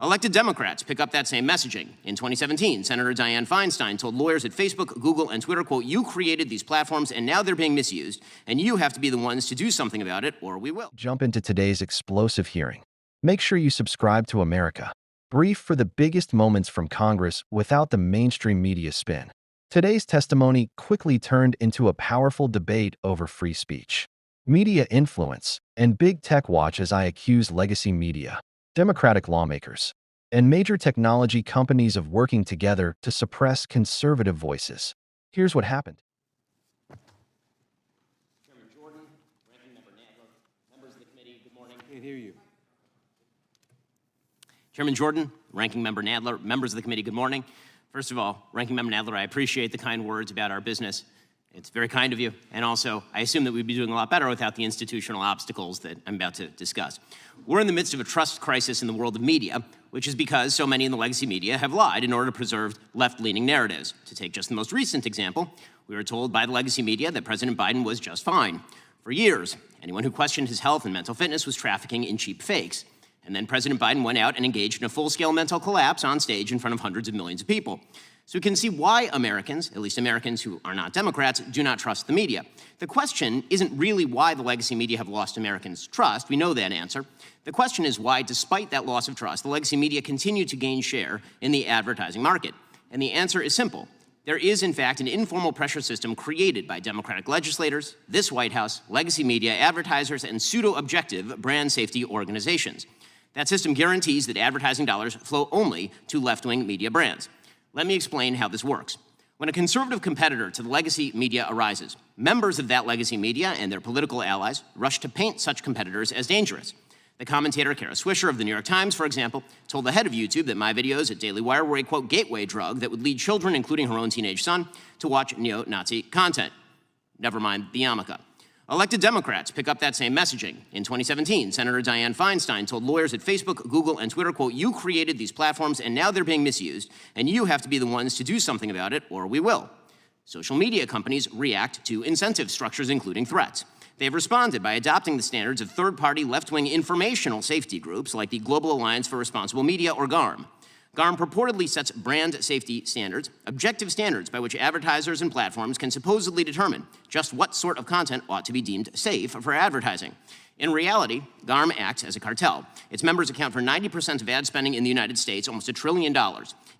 Elected Democrats pick up that same messaging. In 2017, Senator Dianne Feinstein told lawyers at Facebook, Google, and Twitter, quote, "You created these platforms and now they're being misused, and you have to be the ones to do something about it, or we will." Jump into today's explosive hearing. Make sure you subscribe to America Brief for the biggest moments from Congress without the mainstream media spin. Today's testimony quickly turned into a powerful debate over free speech, media influence, and big tech watch as I accuse legacy media, Democratic lawmakers, and major technology companies of working together to suppress conservative voices. Here's what happened. Chairman Jordan, Ranking Member Nadler, members of the committee, good morning. Can't hear you. Chairman Jordan, Ranking Member Nadler, members of the committee, good morning. First of all, Ranking Member Nadler, I appreciate the kind words about our business. It's very kind of you. And also, I assume that we'd be doing a lot better without the institutional obstacles that I'm about to discuss. We're in the midst of a trust crisis in the world of media, which is because so many in the legacy media have lied in order to preserve left-leaning narratives. To take just the most recent example, we were told by the legacy media that President Biden was just fine. For years, anyone who questioned his health and mental fitness was trafficking in cheap fakes. And then President Biden went out and engaged in a full-scale mental collapse on stage in front of hundreds of millions of people. So we can see why Americans, at least Americans who are not Democrats, do not trust the media. The question isn't really why the legacy media have lost Americans' trust. We know that answer. The question is why, despite that loss of trust, the legacy media continue to gain share in the advertising market. And the answer is simple. There is, in fact, an informal pressure system created by Democratic legislators, this White House, legacy media, advertisers, and pseudo-objective brand safety organizations. That system guarantees that advertising dollars flow only to left-wing media brands. Let me explain how this works. When a conservative competitor to the legacy media arises, members of that legacy media and their political allies rush to paint such competitors as dangerous. The commentator Kara Swisher of the New York Times, for example, told the head of YouTube that my videos at Daily Wire were a, quote, gateway drug that would lead children, including her own teenage son, to watch neo-Nazi content. Never mind the yarmulke. Elected Democrats pick up that same messaging. In 2017, Senator Dianne Feinstein told lawyers at Facebook, Google, and Twitter, quote, "You created these platforms and now they're being misused, and you have to be the ones to do something about it, or we will." Social media companies react to incentive structures, including threats. They've responded by adopting the standards of third-party left-wing informational safety groups like the Global Alliance for Responsible Media, or GARM. GARM purportedly sets brand safety standards, objective standards by which advertisers and platforms can supposedly determine just what sort of content ought to be deemed safe for advertising. In reality, GARM acts as a cartel. Its members account for 90% of ad spending in the United States, almost $1 trillion.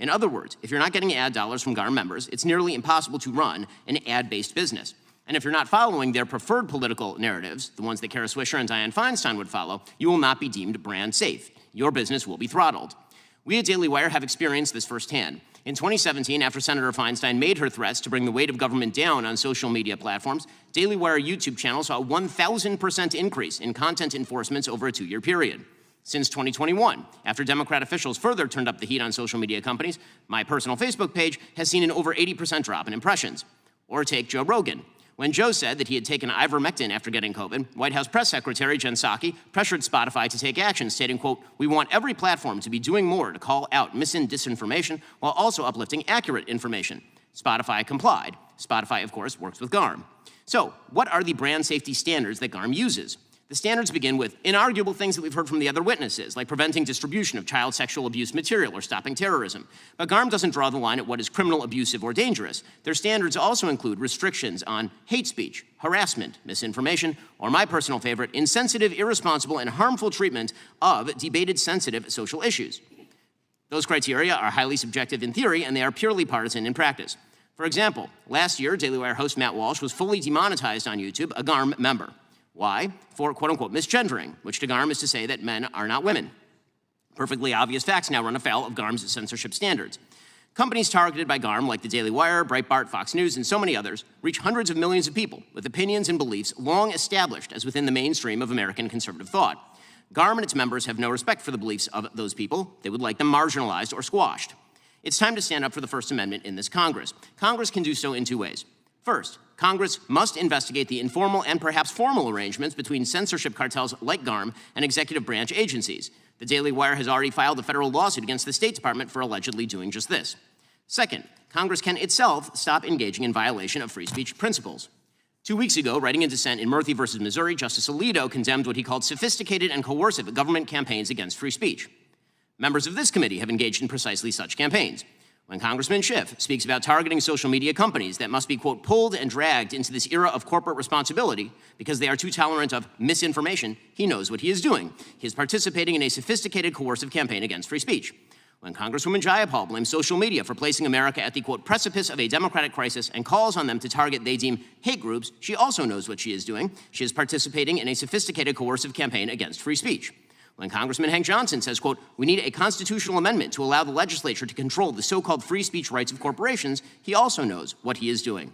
In other words, if you're not getting ad dollars from GARM members, it's nearly impossible to run an ad-based business. And if you're not following their preferred political narratives, the ones that Kara Swisher and Dianne Feinstein would follow, you will not be deemed brand safe. Your business will be throttled. We at Daily Wire have experienced this firsthand. In 2017, after Senator Feinstein made her threats to bring the weight of government down on social media platforms, Daily Wire YouTube channel saw a 1,000% increase in content enforcements over a 2-year period. Since 2021, after Democrat officials further turned up the heat on social media companies, my personal Facebook page has seen an over 80% drop in impressions. Or take Joe Rogan. When Joe said that he had taken ivermectin after getting COVID, White House Press Secretary Jen Psaki pressured Spotify to take action, stating, quote, "We want every platform to be doing more to call out mis- and disinformation while also uplifting accurate information." Spotify complied. Spotify, of course, works with GARM. So, what are the brand safety standards that GARM uses? The standards begin with inarguable things that we've heard from the other witnesses, like preventing distribution of child sexual abuse material or stopping terrorism. But GARM doesn't draw the line at what is criminal, abusive, or dangerous. Their standards also include restrictions on hate speech, harassment, misinformation, or my personal favorite, insensitive, irresponsible, and harmful treatment of debated, sensitive social issues. Those criteria are highly subjective in theory, and they are purely partisan in practice. For example, last year, Daily Wire host Matt Walsh was fully demonetized on YouTube, a GARM member. Why? For quote-unquote misgendering, which to GARM is to say that men are not women. Perfectly obvious facts now run afoul of GARM's censorship standards. Companies targeted by GARM, like the Daily Wire, Breitbart, Fox News, and so many others, reach hundreds of millions of people with opinions and beliefs long established as within the mainstream of American conservative thought. GARM and its members have no respect for the beliefs of those people. They would like them marginalized or squashed. It's time to stand up for the First Amendment in this Congress. Congress can do so in 2 ways. First, Congress must investigate the informal and perhaps formal arrangements between censorship cartels like GARM and executive branch agencies. The Daily Wire has already filed a federal lawsuit against the State Department for allegedly doing just this. Second, Congress can itself stop engaging in violation of free speech principles. 2 weeks ago, writing in dissent in Murphy versus Missouri, Justice Alito condemned what he called sophisticated and coercive government campaigns against free speech. Members of this committee have engaged in precisely such campaigns. When Congressman Schiff speaks about targeting social media companies that must be, quote, pulled and dragged into this era of corporate responsibility because they are too tolerant of misinformation, he knows what he is doing. He is participating in a sophisticated coercive campaign against free speech. When Congresswoman Jayapal blames social media for placing America at the, quote, precipice of a democratic crisis and calls on them to target they deem hate groups, she also knows what she is doing. She is participating in a sophisticated coercive campaign against free speech. When Congressman Hank Johnson says, quote, we need a constitutional amendment to allow the legislature to control the so-called free speech rights of corporations, he also knows what he is doing.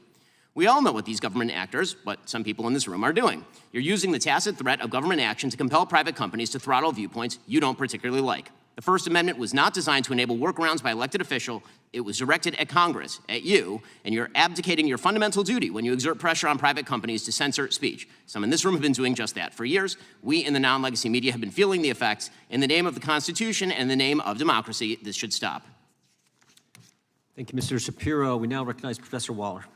We all know what these government actors, what some people in this room, are doing. You're using the tacit threat of government action to compel private companies to throttle viewpoints you don't particularly like. The First Amendment was not designed to enable workarounds by elected officials. It was directed at Congress, at you, and you're abdicating your fundamental duty when you exert pressure on private companies to censor speech. Some in this room have been doing just that for years. We in the non-legacy media have been feeling the effects. In the name of the Constitution and in the name of democracy, this should stop. Thank you, Mr. Shapiro. We now recognize Professor Waller.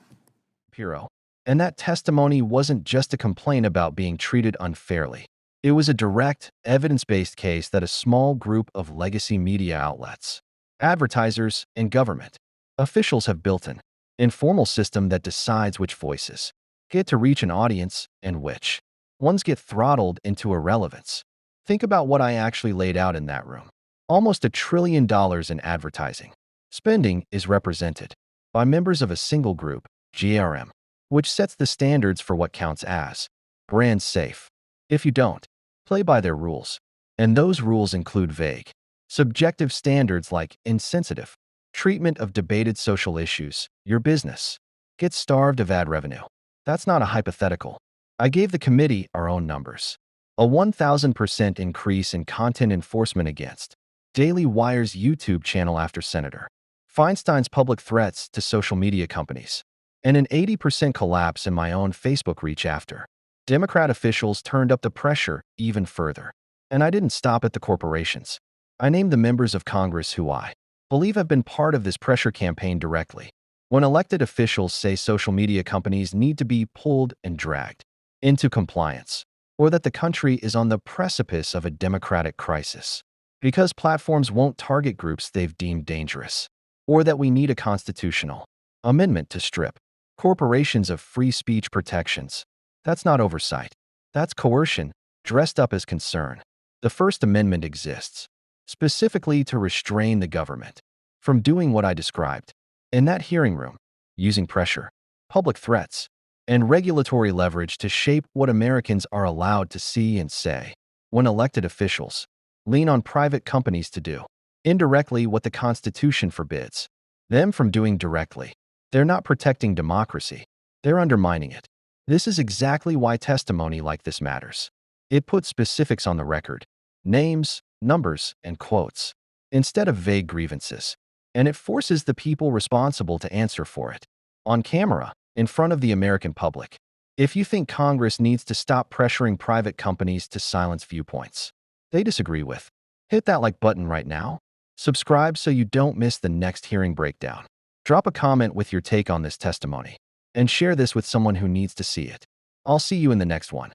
Shapiro. And that testimony wasn't just a complaint about being treated unfairly. It was a direct, evidence-based case that a small group of legacy media outlets, advertisers, and government officials have built an informal system that decides which voices get to reach an audience and which ones get throttled into irrelevance. Think about what I actually laid out in that room. Almost $1 trillion in advertising spending is represented by members of a single group, GARM, which sets the standards for what counts as brand safe. If you don't play by their rules, and those rules include vague, subjective standards like insensitive treatment of debated social issues, your business gets starved of ad revenue. That's not a hypothetical. I gave the committee our own numbers. A 1,000% increase in content enforcement against Daily Wire's YouTube channel after Senator Feinstein's public threats to social media companies, and an 80% collapse in my own Facebook reach after Democrat officials turned up the pressure even further. And I didn't stop at the corporations. I named the members of Congress who I believe have been part of this pressure campaign directly. When elected officials say social media companies need to be pulled and dragged into compliance, or that the country is on the precipice of a democratic crisis because platforms won't target groups they've deemed dangerous, or that we need a constitutional amendment to strip corporations of free speech protections, that's not oversight. That's coercion, dressed up as concern. The First Amendment exists specifically to restrain the government from doing what I described. In that hearing room, using pressure, public threats, and regulatory leverage to shape what Americans are allowed to see and say, when elected officials lean on private companies to do indirectly what the Constitution forbids them from doing directly. They're not protecting democracy. They're undermining it. This is exactly why testimony like this matters. It puts specifics on the record, names, numbers, and quotes, instead of vague grievances. And it forces the people responsible to answer for it, on camera, in front of the American public. If you think Congress needs to stop pressuring private companies to silence viewpoints they disagree with, hit that like button right now. Subscribe so you don't miss the next hearing breakdown. Drop a comment with your take on this testimony, and share this with someone who needs to see it. I'll see you in the next one.